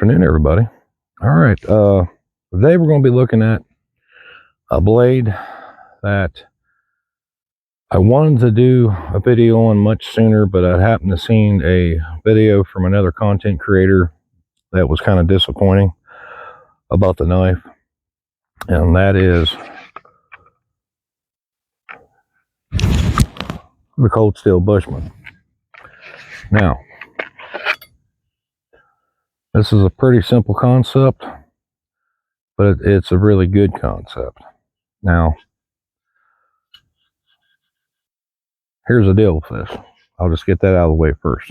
Afternoon, everybody. All right, today we're going to be looking at a blade that I wanted to do a video on much sooner, but I happened to seen a video from another content creator that was kind of disappointing about the knife, and that is the cold Steel Bushman. Now, this is a pretty simple concept, but it's a really good concept. Now, here's the deal with this. I'll just get that out of the way first.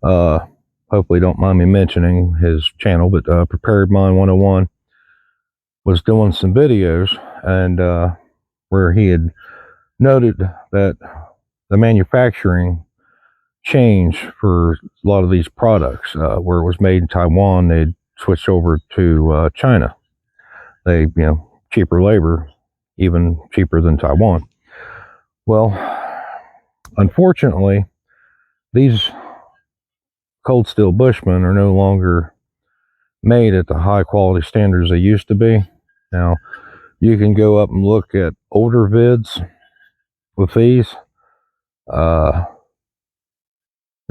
Hopefully don't mind me mentioning his channel, but Prepared Mind 101 was doing some videos, and where he had noted that the manufacturing changed for a lot of these products. Where it was made in Taiwan, they'd switched over to China. They, cheaper labor, even cheaper than Taiwan. Well, unfortunately, these cold Steel Bushmen are no longer made at the high quality standards they used to be. Now, you can go up and look at older vids with these.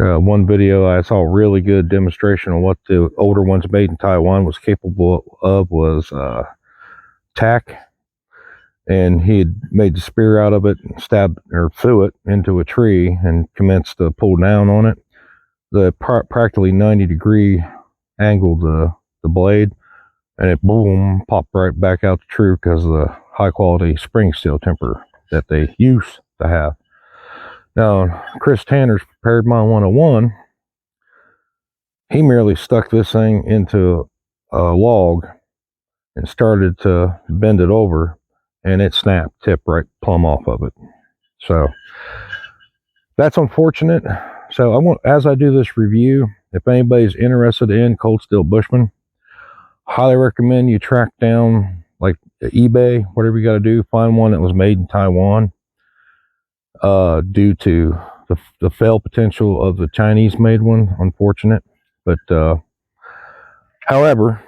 One video I saw a really good demonstration of what the older ones made in Taiwan was capable of was tack, and he had made the spear out of it and stabbed or threw it into a tree and commenced to pull down on it. The practically 90-degree angled the blade, and it boom popped right back out the tree because of the high quality spring steel temper that they used to have. Now, Chris Tanner's Prepared Mind 101, he merely stuck this thing into a log and started to bend it over, and it snapped tip right plumb off of it. So that's unfortunate. So as I do this review, if anybody's interested in cold Steel Bushman, highly recommend you track down like eBay, whatever you got to do, find one that was made in Taiwan. Due to the fail potential of the Chinese made one, unfortunate. But however,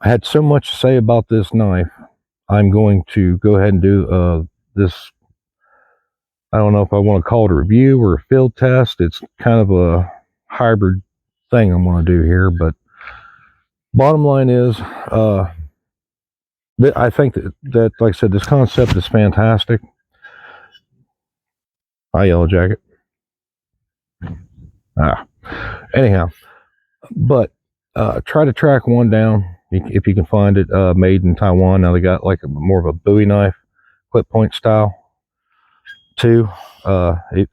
I had so much to say about this knife. I'm going to go ahead and do this. I don't know if I want to call it a review or a field test. It's kind of a hybrid thing I'm going to do here. But bottom line is, I think that, like I said, this concept is fantastic. Hi, Yellow Jacket. Anyhow, but try to track one down if you can find it, made in Taiwan. Now they got like more of a Bowie knife, clip point style. Two,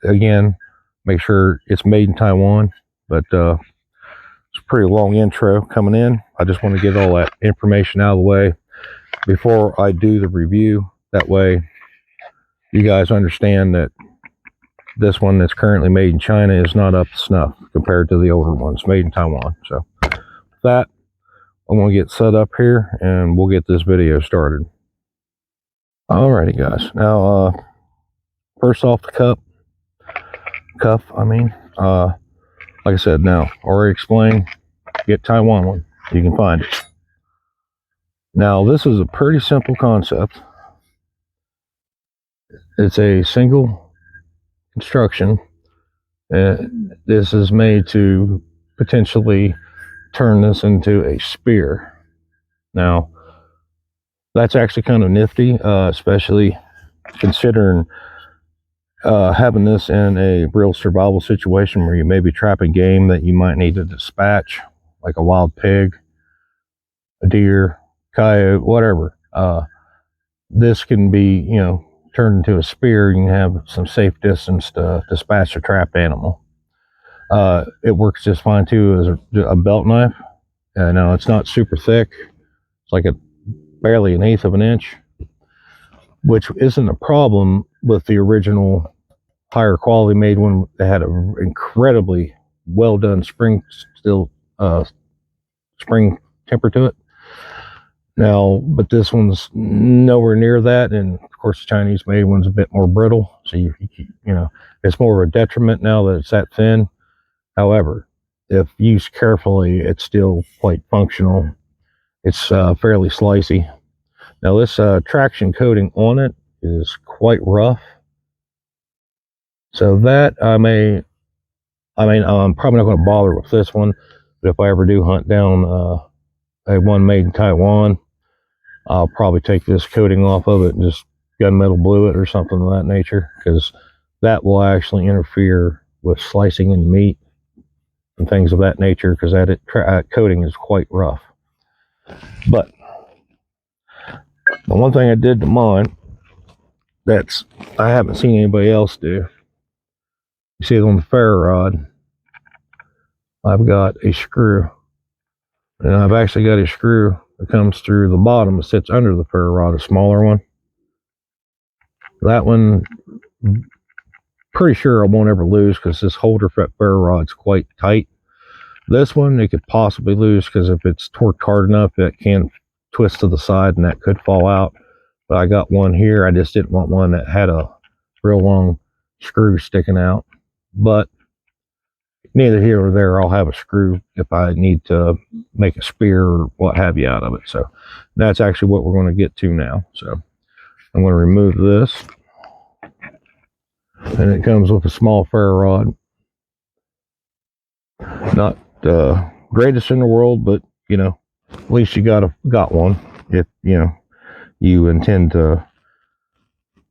again, make sure it's made in Taiwan. But it's a pretty long intro coming in. I just want to get all that information out of the way before I do the review. That way you guys understand that this one that's currently made in China is not up to snuff compared to the older ones made in Taiwan. So with that, I'm going to get set up here and we'll get this video started. Alrighty guys, now first off the cuff, like I said, now already explained, get Taiwan one, you can find it. Now this is a pretty simple concept. It's a single construction, and this is made to potentially turn this into a spear. Now that's actually kind of nifty, especially considering having this in a real survival situation where you may be trapping game that you might need to dispatch, like a wild pig, a deer, coyote, whatever. This can be, turned into a spear. You can have some safe distance to dispatch a trapped animal. It works just fine too as a belt knife. Now it's not super thick. It's like barely an eighth of an inch, which isn't a problem with the original higher quality made one that had an incredibly well done spring temper to it. Now, but this one's nowhere near that, and of course the Chinese made one's a bit more brittle, so you know it's more of a detriment now that it's that thin. However, if used carefully, it's still quite functional. It's fairly slicey. Now this traction coating on it is quite rough, so that I'm probably not going to bother with this one, but if I ever do hunt down a one made in Taiwan, I'll probably take this coating off of it and just gunmetal blue it or something of that nature, because that will actually interfere with slicing into meat and things of that nature, because that coating is quite rough. But the one thing I did to mine that's I haven't seen anybody else do, you see on the ferro rod, I've got a screw, and I've actually got a screw that comes through the bottom that sits under the ferro rod, a smaller one. That one, pretty sure I won't ever lose, because this holder for that ferro rod's quite tight. This one, it could possibly lose, because if it's torqued hard enough, it can twist to the side and that could fall out. But I got one here. I just didn't want one that had a real long screw sticking out. But neither here or there, I'll have a screw if I need to make a spear or what have you out of it. So that's actually what we're going to get to now. So I'm going to remove this. And it comes with a small ferro rod. Not the greatest in the world, but you know, at least you got one if you intend to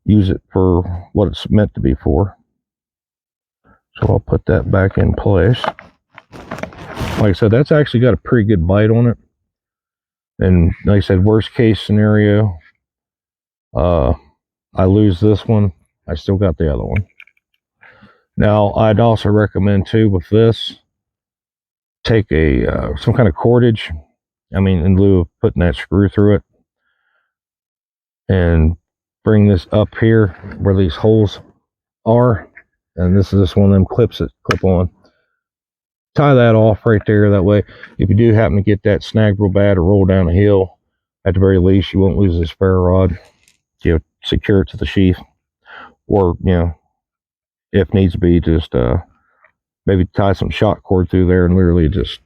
use it for what it's meant to be for. So I'll put that back in place. Like I said, that's actually got a pretty good bite on it. And like I said, worst case scenario, I lose this one, I still got the other one. Now, I'd also recommend too with this, take some kind of cordage. I mean, in lieu of putting that screw through it, and bring this up here where these holes are, and this is one of them clips that clip on. Tie that off right there. That way, if you do happen to get that snagged real bad or roll down a hill, at the very least, you won't lose this ferro rod. Secure it to the sheath, or if needs be, just maybe tie some shot cord through there and literally just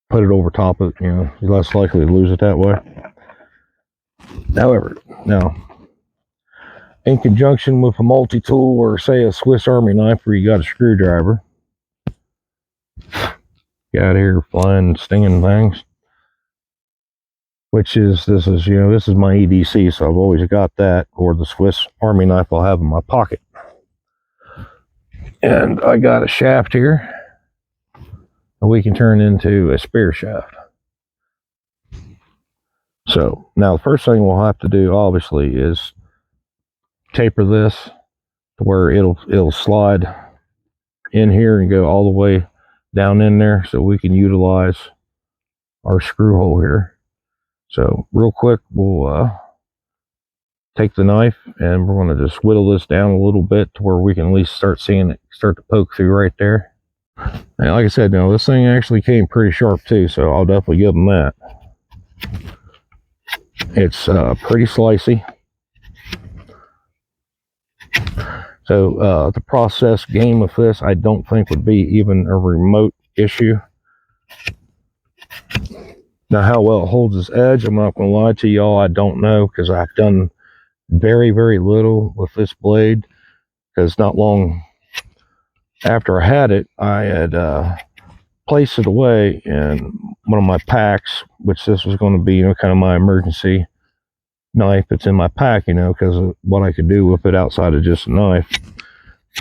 put it over top of it. You're less likely to lose it that way. However, now, in conjunction with a multi-tool or say a Swiss Army knife where you got a screwdriver, get out of here flying stinging things, this is my EDC, so I've always got that, or the Swiss Army knife I'll have in my pocket. And I got a shaft here that we can turn into a spear shaft. So now the first thing we'll have to do obviously is taper this to where it'll slide in here and go all the way down in there, so we can utilize our screw hole here. So real quick, we'll take the knife and we're going to just whittle this down a little bit to where we can at least start seeing it start to poke through right there. And like I said, now this thing actually came pretty sharp too, so I'll definitely give them that. It's pretty slicey. So the process game of this, I don't think would be even a remote issue. Now, how well it holds its edge, I'm not going to lie to y'all, I don't know, because I've done very, very little with this blade. Because not long after I had it, I had placed it away in one of my packs, which this was going to be, kind of my emergency knife that's in my pack, because of what I could do with it outside of just a knife.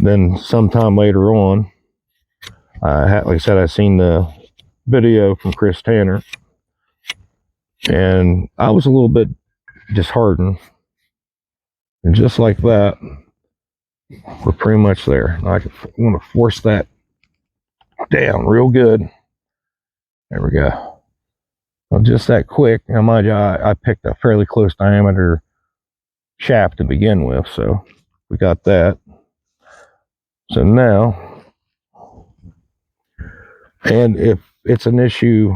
Then sometime later on, like I said, I seen the video from Chris Tanner, and I was a little bit disheartened. And just like that, we're pretty much there. I want to force that down real good. There we go. Well, just that quick. Now, mind you, I picked a fairly close diameter shaft to begin with, so we got that. So now, and if it's an issue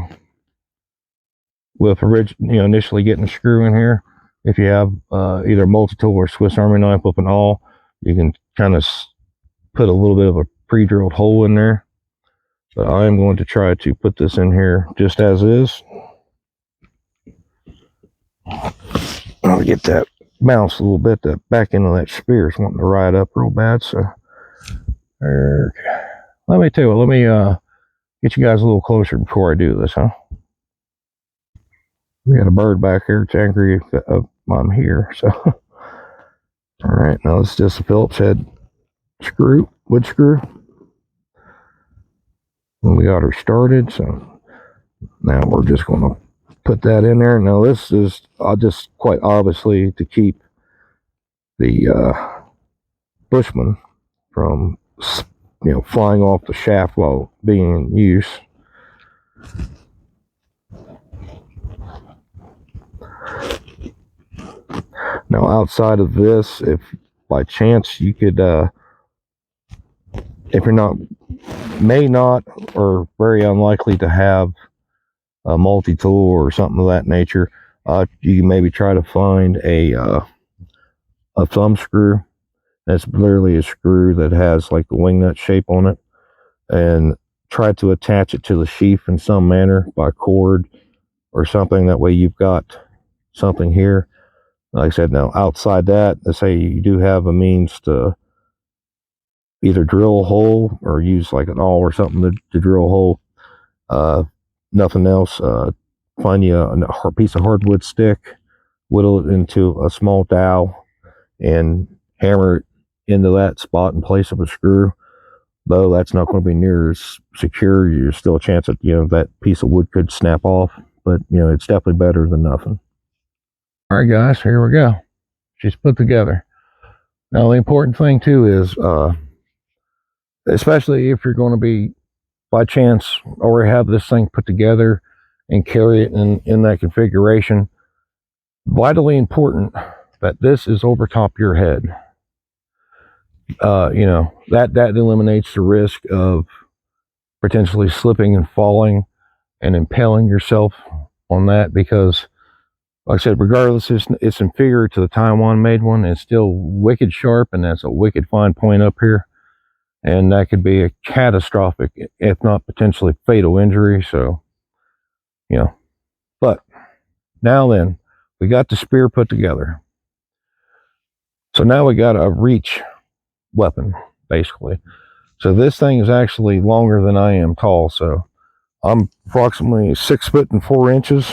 with initially getting a screw in here, if you have either a multi-tool or Swiss Army knife with an awl, you can kind of put a little bit of a pre-drilled hole in there. But I am going to try to put this in here just as is. I'll get that bounce a little bit. That back end of that spear is wanting to ride up real bad. So, let me tell you what, let me get you guys a little closer before I do this, huh? We got a bird back here. It's angry if I'm here. So, all right, now it's just a Phillips head screw, wood screw. And we got her started. So now we're just going to put that in there. Now this is just quite obviously to keep the Bushman from flying off the shaft while being in use. Now outside of this, if by chance you could, if you're not, may not, or very unlikely to have a multi-tool or something of that nature, you can maybe try to find a thumb screw. That's literally a screw that has like the wing nut shape on it, and try to attach it to the sheath in some manner by cord or something. That way you've got something here. Like I said, now outside that, let's say you do have a means to either drill a hole or use like an awl or something to drill a hole. Nothing else. Find you a piece of hardwood stick, whittle it into a small dowel, and hammer it into that spot in place of a screw. Though that's not going to be near as secure, there's still a chance that that piece of wood could snap off. But it's definitely better than nothing. All right, guys, here we go. She's put together. Now the important thing too is, especially if you're going to be by chance or have this thing put together and carry it in that configuration, vitally important that this is over top your head. That eliminates the risk of potentially slipping and falling and impaling yourself on that, because like I said, regardless, it's inferior to the Taiwan made one. It's still wicked sharp, and that's a wicked fine point up here, and that could be a catastrophic, if not potentially fatal injury. So but now then, we got the spear put together, so now we got a reach weapon basically. So this thing is actually longer than I am tall. So I'm approximately 6 foot and 4 inches.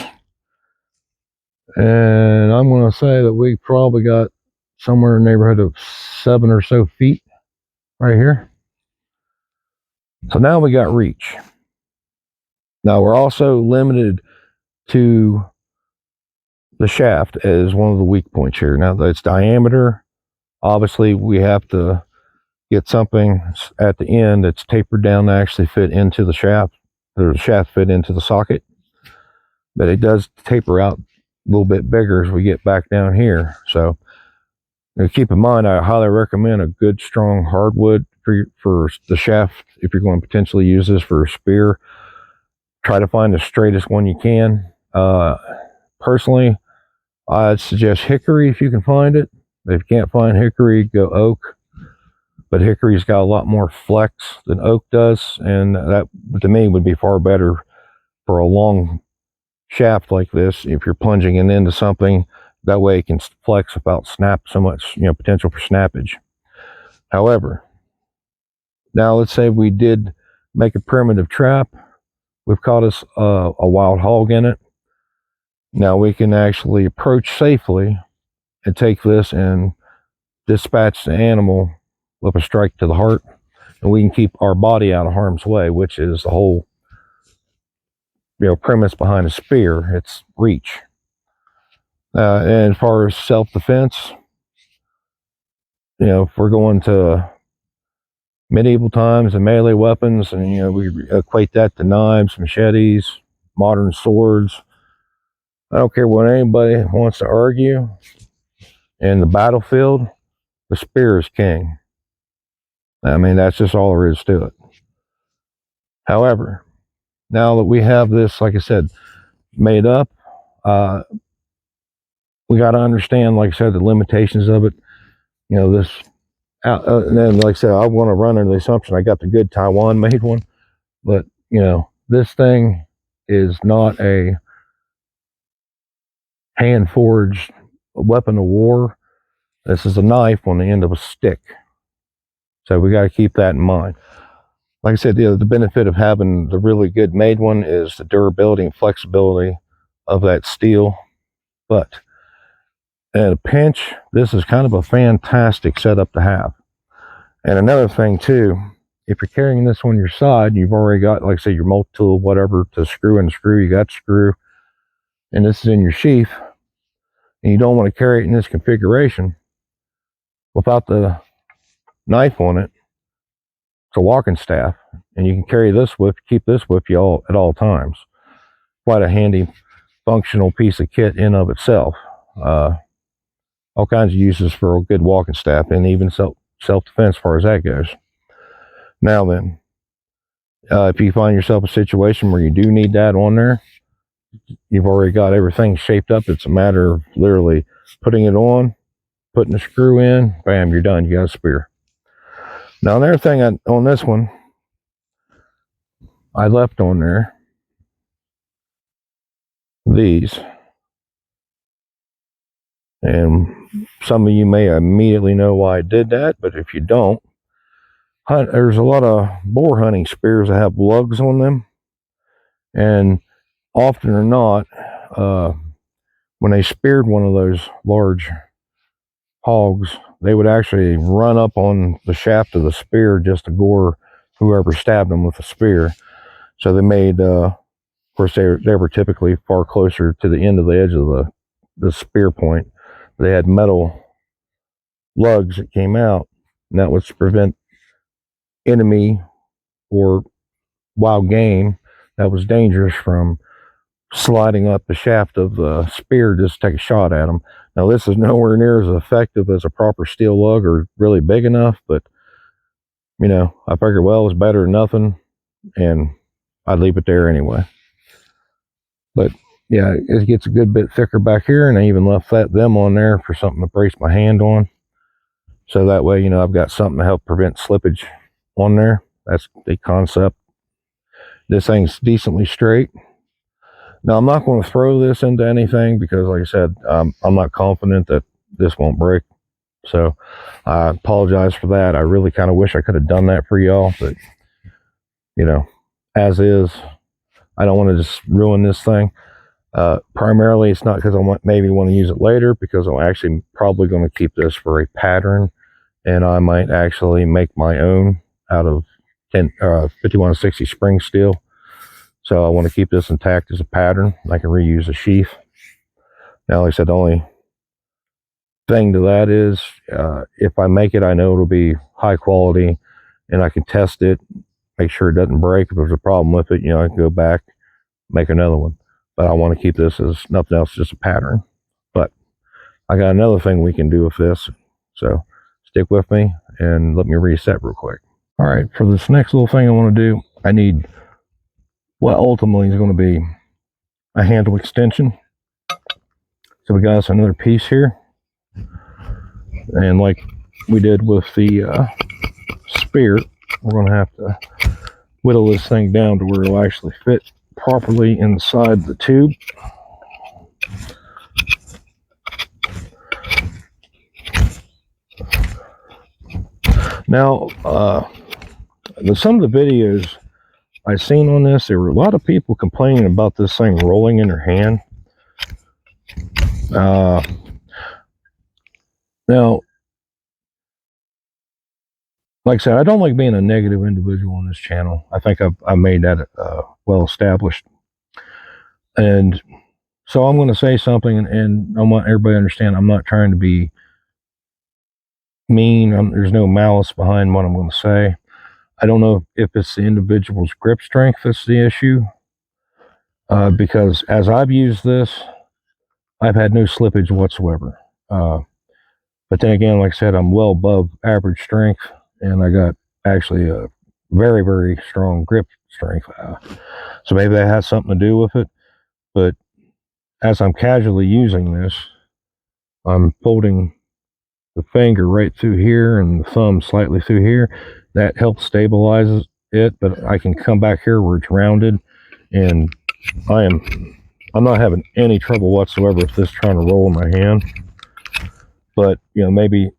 And I'm going to say that we probably got somewhere in the neighborhood of 7 or so feet right here. So now we got reach. Now we're also limited to the shaft as one of the weak points here. Now its diameter, obviously we have to get something at the end that's tapered down to actually fit into the shaft, or the shaft fit into the socket. But it does taper out a little bit bigger as we get back down here. So keep in mind, I highly recommend a good strong hardwood for the shaft. If you're going to potentially use this for a spear, try to find the straightest one you can. Personally, I'd suggest hickory if you can find it. If you can't find hickory, go oak. But hickory's got a lot more flex than oak does, and that to me would be far better for a long shaft like this. If you're plunging it into something, that way it can flex without snap so much, potential for snappage. However, now let's say we did make a primitive trap. We've caught us a wild hog in it. Now we can actually approach safely and take this and dispatch the animal with a strike to the heart, and we can keep our body out of harm's way, which is the whole premise behind a spear. It's reach. And as far as self-defense, if we're going to medieval times and melee weapons, and we equate that to knives, machetes, modern swords, I don't care what anybody wants to argue. In the battlefield, the spear is king. I mean, that's just all there is to it. However, now that we have this, like I said, made up, we got to understand, like I said, the limitations of it. This, and then, like I said, I want to run under the assumption I got the good Taiwan made one. But, you know, this thing is not a hand forged weapon of war. This is a knife on the end of a stick. So we got to keep that in mind. Like I said, the benefit of having the really good made one is the durability and flexibility of that steel. But at a pinch, this is kind of a fantastic setup to have. And another thing too, if you're carrying this on your side, you've already got, like I say, your multi-tool, whatever, to screw and screw. You got screw, and this is in your sheath, and you don't want to carry it in this configuration without the knife on it. It's a walking staff, and you can carry this with, keep this with you all at all times. Quite a handy, functional piece of kit in of itself. All kinds of uses for a good walking staff, and even self-defense as far as that goes. Now then, if you find yourself a situation where you do need that on there, you've already got everything shaped up. It's a matter of literally putting it on, putting the screw in, bam, you're done. You got a spear. Now, another thing on this one, I left on there these. And some of you may immediately know why I did that, but if you don't, there's a lot of boar hunting spears that have lugs on them. And often or not, when they speared one of those large hogs, they would actually run up on the shaft of the spear just to gore whoever stabbed them with the spear. So they made, of course, they were typically far closer to the end of the edge of the spear point. They had metal lugs that came out, and that was to prevent enemy or wild game that was dangerous from sliding up the shaft of the spear just to take a shot at them. Now, this is nowhere near as effective as a proper steel lug or really big enough, but, you know, I figured, well, it's better than nothing, and I'd leave it there anyway. But, yeah, it gets a good bit thicker back here, and I even left them on there for something to brace my hand on. So that way, you know, I've got something to help prevent slippage on there. That's the concept. This thing's decently straight. Now, I'm not going to throw this into anything because, like I said, I'm not confident that this won't break. So I apologize for that. I really kind of wish I could have done that for y'all, but, you know, as is, I don't want to just ruin this thing. Primarily, it's not because I maybe want to use it later, because I'm actually probably going to keep this for a pattern, and I might actually make my own out of 5160 spring steel. So I want to keep this intact as a pattern. I can reuse a sheath. Now, like I said, the only thing to that is, if I make it, I know it'll be high quality, and I can test it, make sure it doesn't break. If there's a problem with it, you know, I can go back, make another one. But I want to keep this as nothing else, just a pattern. But I got another thing we can do with this. So stick with me and let me reset real quick. All right, for this next little thing I want to do, I need what ultimately is going to be a handle extension. So we got us another piece here. And like we did with the spear, we're going to have to whittle this thing down to where it'll actually fit properly inside the tube. Now, some of the videos I've seen on this, there were a lot of people complaining about this thing rolling in their hand. Now, like I said, I don't like being a negative individual on this channel. I think I've made that well established. And so I'm going to say something, and I want everybody to understand I'm not trying to be mean. There's no malice behind what I'm going to say. I don't know if it's the individual's grip strength that's the issue, because as I've used this, I've had no slippage whatsoever. But then again, like I said, I'm well above average strength, and I got actually a very, very strong grip strength. So maybe that has something to do with it. But as I'm casually using this, I'm folding the finger right through here and the thumb slightly through here. That helps stabilize it, but I can come back here where it's rounded, and I'm not having any trouble whatsoever with this trying to roll in my hand. But maybe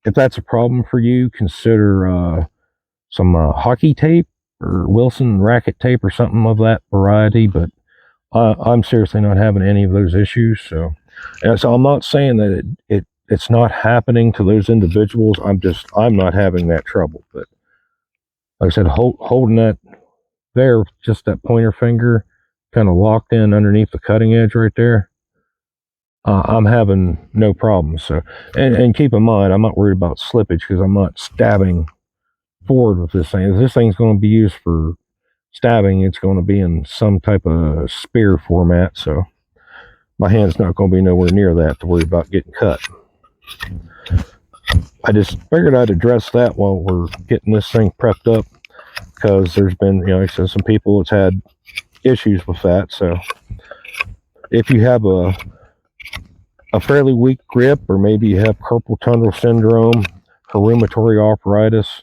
if that's a problem for you, consider some hockey tape or Wilson racket tape or something of that variety. But I'm seriously not having any of those issues. So I'm not saying that it's not happening to those individuals. I'm not having that trouble. But like I said, holding that there, just that pointer finger kind of locked in underneath the cutting edge right there, I'm having no problems. So, and keep in mind, I'm not worried about slippage because I'm not stabbing forward with this thing. If this thing's going to be used for stabbing, it's going to be in some type of spear format. So my hand's not going to be nowhere near that to worry about getting cut. I just figured I'd address that while we're getting this thing prepped up, because there's been, like I said, some people that's had issues with that. So if you have a fairly weak grip, or maybe you have carpal tunnel syndrome, rheumatoid arthritis,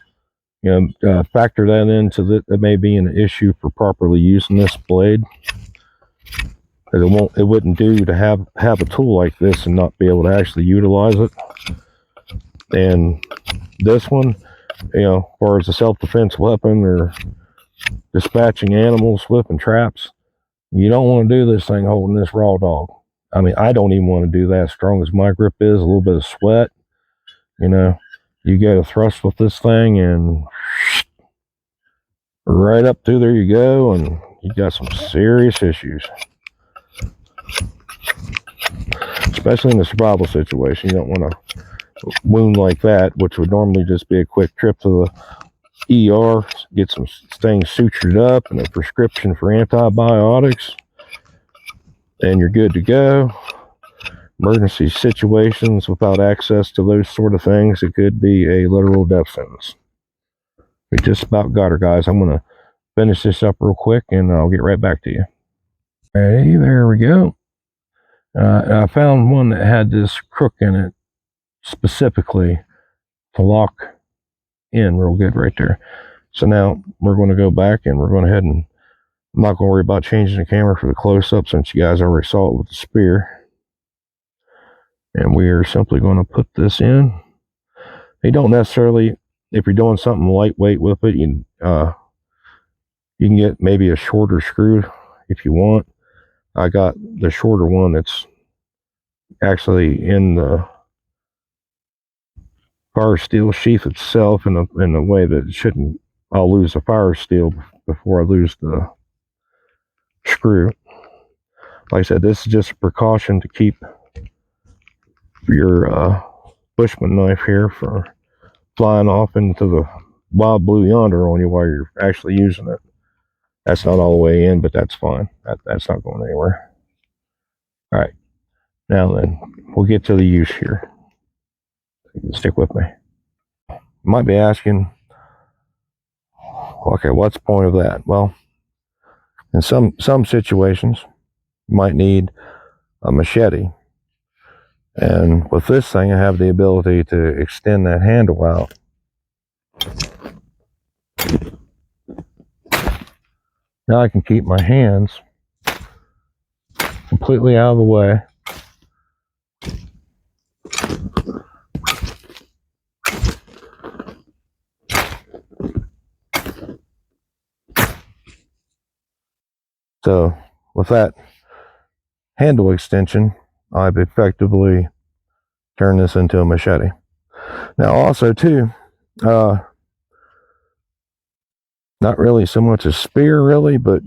factor that into that may be an issue for properly using this blade. It wouldn't do to have a tool like this and not be able to actually utilize it. And this one, as far as a self-defense weapon or dispatching animals, whipping traps, you don't want to do this thing holding this raw dog. I mean, I don't even want to do that. As strong as my grip is, a little bit of sweat, you get a thrust with this thing and right up through there you go, and you got some serious issues. Especially in a survival situation. You don't want to wound like that, which would normally just be a quick trip to the ER, get some things sutured up and a prescription for antibiotics, and you're good to go. Emergency situations without access to those sort of things, it could be a literal death sentence. We just about got her, guys. I'm going to finish this up real quick and I'll get right back to you. Hey, there we go. I found one that had this crook in it specifically to lock in real good right there. So now we're going to go back and we're going to head and I'm not going to worry about changing the camera for the close-up since you guys already saw it with the spear. And we are simply going to put this in. You don't necessarily, if you're doing something lightweight with it, you can get maybe a shorter screw if you want. I got the shorter one that's actually in the fire steel sheath itself in a way that it shouldn't. I'll lose the fire steel before I lose the screw. Like I said, this is just a precaution to keep your Bushman knife here from flying off into the wild blue yonder on you while you're actually using it. That's not all the way in, but that's fine. That's not going anywhere. All right. Now then, we'll get to the use here. Stick with me. You might be asking, okay, what's the point of that? Well, in some situations, you might need a machete. And with this thing, I have the ability to extend that handle out. Now I can keep my hands completely out of the way. So with that handle extension, I've effectively turned this into a machete. Now also too, not really so much a spear really, but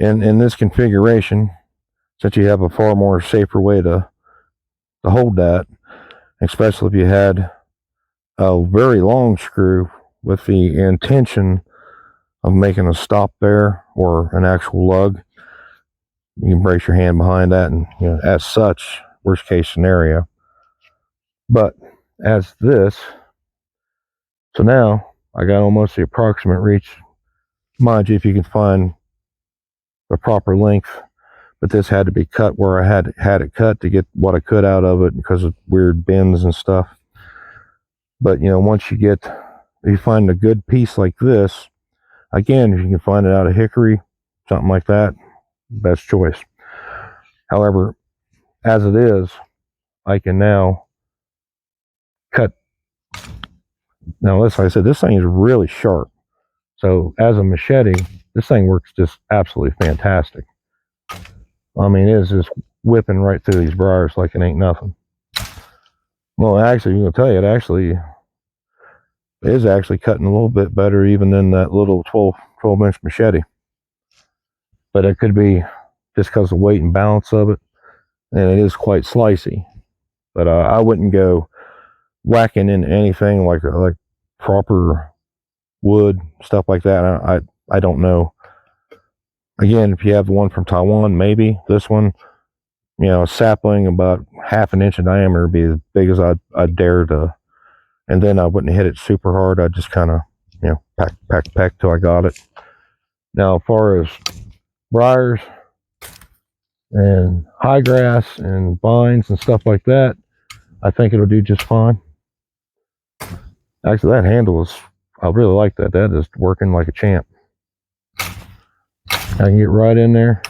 in this configuration, since you have a far more safer way to hold that, especially if you had a very long screw with the intention of making a stop there or an actual lug, you can brace your hand behind that and, as such, worst case scenario. But as this, so now I got almost the approximate reach. Mind you, if you can find the proper length, but this had to be cut where I had it cut to get what I could out of it because of weird bends and stuff. But once you find a good piece like this, Again, if you can find it out of hickory, something like that, best choice. However, as it is, I can now cut. Now, like I said, this thing is really sharp. So as a machete, this thing works just absolutely fantastic. I mean, it is just whipping right through these briars like it ain't nothing. Well, actually, I'm going to tell you, it actually is actually cutting a little bit better even than that little 12-inch machete. But it could be just because of the weight and balance of it, and it is quite slicey. But I wouldn't go whacking into anything like proper wood, stuff like that. I don't know. Again, if you have the one from Taiwan, maybe this one, a sapling about half an inch in diameter would be as big as I'd dare to. And then I wouldn't hit it super hard. I'd just kind of, peck till I got it. Now, as far as briars and high grass and vines and stuff like that, I think it'll do just fine. Actually, that handle I really like that. That is working like a champ. I can get right in there,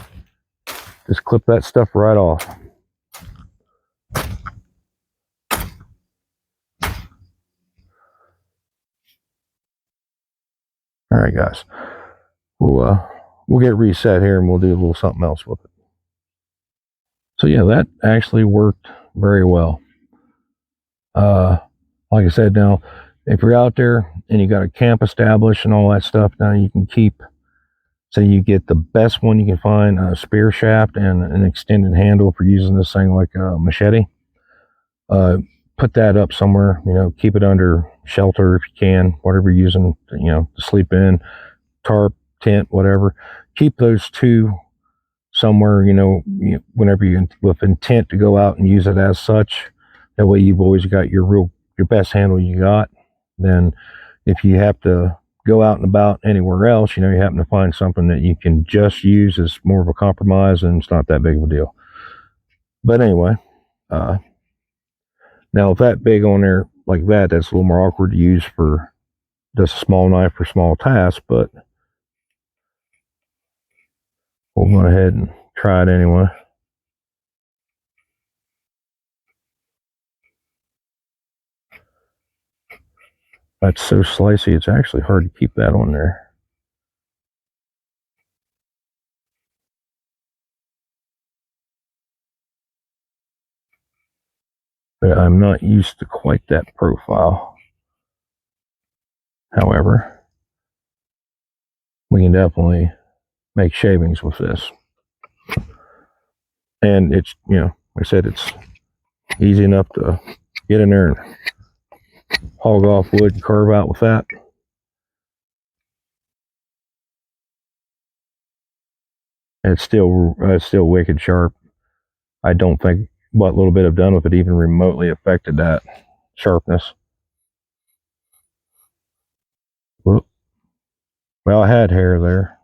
just clip that stuff right off. All right, guys. We'll get reset here and we'll do a little something else with it. So yeah, that actually worked very well. Like I said, now if you're out there and you got a camp established and all that stuff, now you can keep. So you get the best one you can find, a spear shaft and an extended handle for using this thing like a machete. Put that up somewhere, keep it under shelter if you can, whatever you're using, to sleep in, tarp, tent, whatever. Keep those two somewhere, whenever you, with intent to go out and use it as such. That way you've always got your best handle you got. Then if you have to go out and about anywhere else, you happen to find something that you can just use as more of a compromise, and it's not that big of a deal. But anyway, now with that big on there like that, that's a little more awkward to use for just a small knife for small tasks, but we'll go ahead and try it anyway. That's so slicey, it's actually hard to keep that on there. But I'm not used to quite that profile. However, we can definitely make shavings with this. And it's, like I said, it's easy enough to get in there and hog off wood and carve out with that. And it's still wicked sharp. I don't think what little bit I've done with it even remotely affected that sharpness. Well, I had hair there.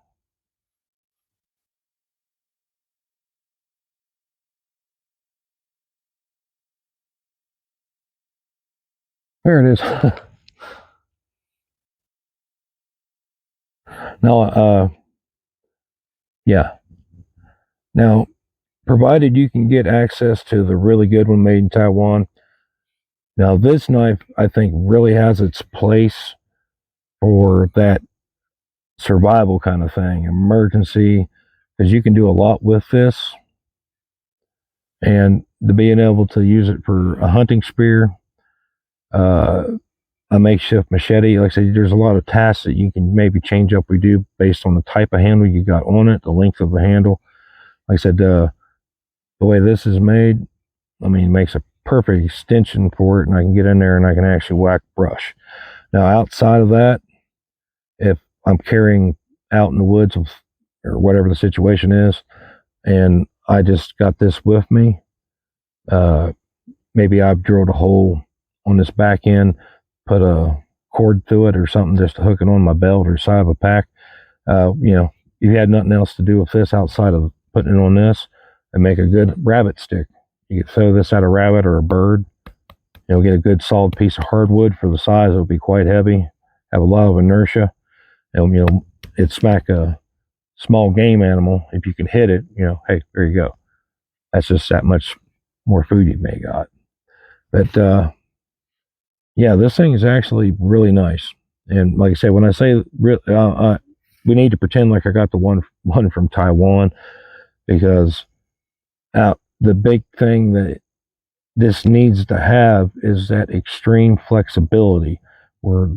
There it is. Now, yeah. Now, provided you can get access to the really good one made in Taiwan. Now, this knife, I think, really has its place for that survival kind of thing, emergency, because you can do a lot with this. And to being able to use it for a hunting spear, a makeshift machete, like I said, there's a lot of tasks that you can maybe change up. We do based on the type of handle you got on it, the length of the handle. Like I said, the way this is made, I mean, makes a perfect extension for it, and I can get in there and I can actually whack brush. Now, outside of that, if I'm carrying out in the woods or whatever the situation is, and I just got this with me, maybe I've drilled a hole on this back end, put a cord through it or something just to hook it on my belt or side of a pack. If you had nothing else to do with this outside of putting it on this, and make a good rabbit stick. You could throw this at a rabbit or a bird. Get a good solid piece of hardwood for the size. It'll be quite heavy, have a lot of inertia, and it smack a small game animal. If you can hit it, hey, there you go. That's just that much more food you may got. But yeah, this thing is actually really nice. And like I said, when I say we need to pretend like I got the one from Taiwan, because the big thing that this needs to have is that extreme flexibility, where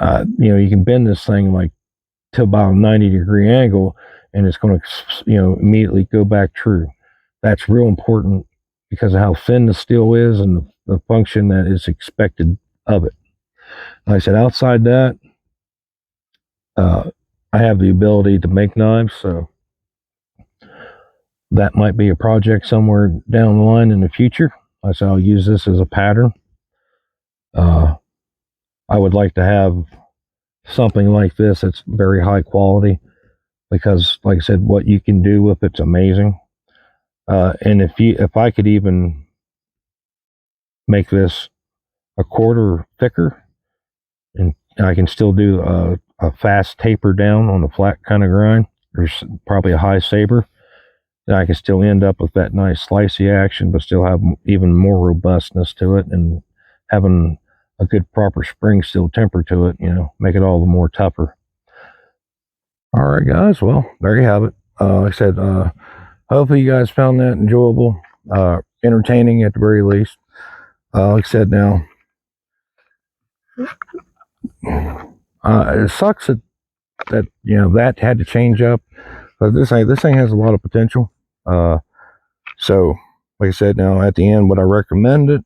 you can bend this thing like to about a 90-degree angle, and it's going to immediately go back true. That's real important because of how thin the steel is and the function that is expected of it. Like I said, outside that, I have the ability to make knives, so that might be a project somewhere down the line in the future. I said I'll use this as a pattern. I would like to have something like this that's very high quality, because, like I said, what you can do with it's amazing. And if I could even make this a quarter thicker, and I can still do a fast taper down on a flat kind of grind, or probably a high saber, then I can still end up with that nice slicey action, but still have even more robustness to it, and having a good proper spring steel temper to it, make it all the more tougher. All right, guys. Well, there you have it. Like I said, hopefully you guys found that enjoyable, entertaining at the very least. Like I said, now it sucks that that had to change up, but this thing has a lot of potential. So, like I said, now at the end, would I recommend it?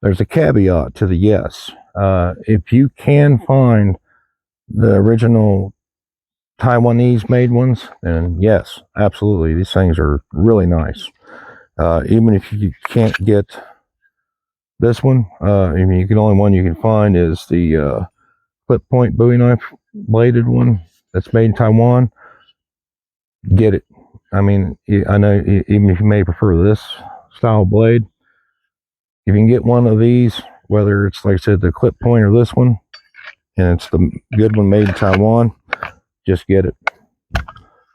There's a caveat to the yes. If you can find the original Taiwanese made ones, then yes, absolutely, these things are really nice. Even if you can't get this one, I mean, the only one you can find is the clip point Bowie knife bladed one that's made in Taiwan. Get it. I mean, I know even if you may prefer this style blade, if you can get one of these, whether it's, like I said, the clip point or this one, and it's the good one made in Taiwan, just get it.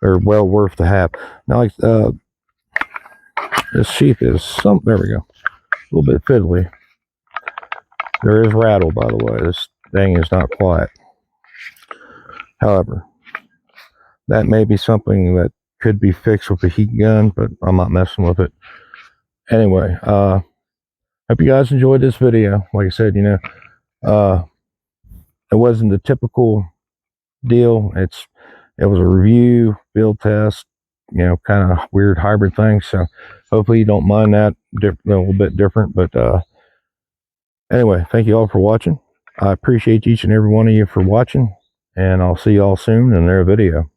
They're well worth the have. Now, like this sheath is there we go, a little bit fiddly. There is rattle, by the way. This thing is not quiet. However, that may be something that could be fixed with a heat gun, but I'm not messing with it. Anyway, hope you guys enjoyed this video. Like I said, it wasn't the typical deal. It was a review, field test, kind of weird hybrid thing. So hopefully you don't mind that, a little bit different. But anyway, thank you all for watching. I appreciate each and every one of you for watching, and I'll see you all soon in their video.